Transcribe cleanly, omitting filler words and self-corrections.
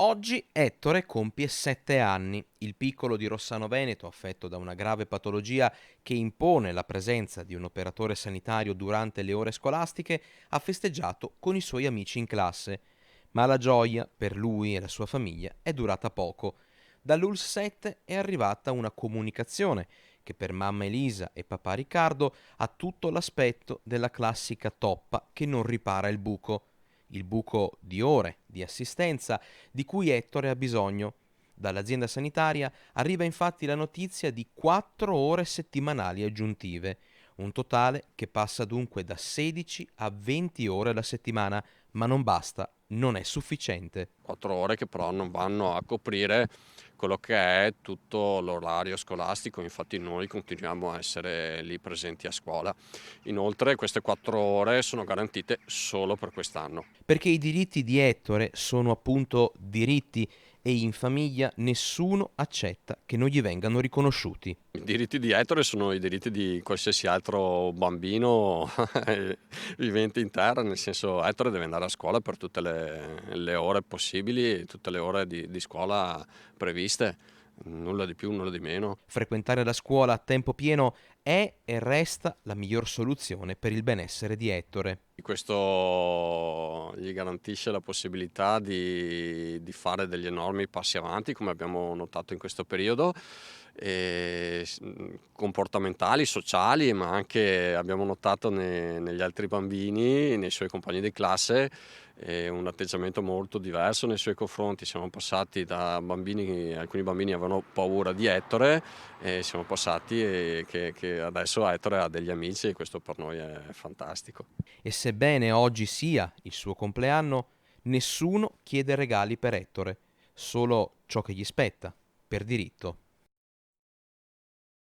Oggi Ettore compie 7 anni. Il piccolo di Rossano Veneto, affetto da una grave patologia che impone la presenza di un operatore sanitario durante le ore scolastiche, ha festeggiato con i suoi amici in classe. Ma la gioia, per lui e la sua famiglia, è durata poco. Dall'ULSS 7 è arrivata una comunicazione che per mamma Elisa e papà Riccardo ha tutto l'aspetto della classica toppa che non ripara il buco di ore di assistenza di cui Ettore ha bisogno. Dall'azienda sanitaria arriva infatti la notizia di 4 ore settimanali aggiuntive, un totale che passa dunque da 16 a 20 ore alla settimana, ma non basta, non è sufficiente. 4 ore che però non vanno a coprire quello che è tutto l'orario scolastico, infatti noi continuiamo a essere lì presenti a scuola. Inoltre queste 4 ore sono garantite solo per quest'anno. Perché i diritti di Ettore sono appunto diritti e in famiglia nessuno accetta che non gli vengano riconosciuti. I diritti di Ettore sono i diritti di qualsiasi altro bambino vivente in terra, nel senso Ettore deve andare a scuola per tutte le ore possibili, tutte le ore di scuola previste, nulla di più, nulla di meno. Frequentare la scuola a tempo pieno è e resta la miglior soluzione per il benessere di Ettore. Questo gli garantisce la possibilità di fare degli enormi passi avanti, come abbiamo notato in questo periodo, comportamentali, sociali, ma anche abbiamo notato negli altri bambini, nei suoi compagni di classe, un atteggiamento molto diverso nei suoi confronti. Siamo passati da bambini, alcuni bambini avevano paura di Ettore, e siamo passati che adesso Ettore ha degli amici e questo per noi è fantastico. E sebbene oggi sia il suo compleanno, nessuno chiede regali per Ettore, solo ciò che gli spetta, per diritto.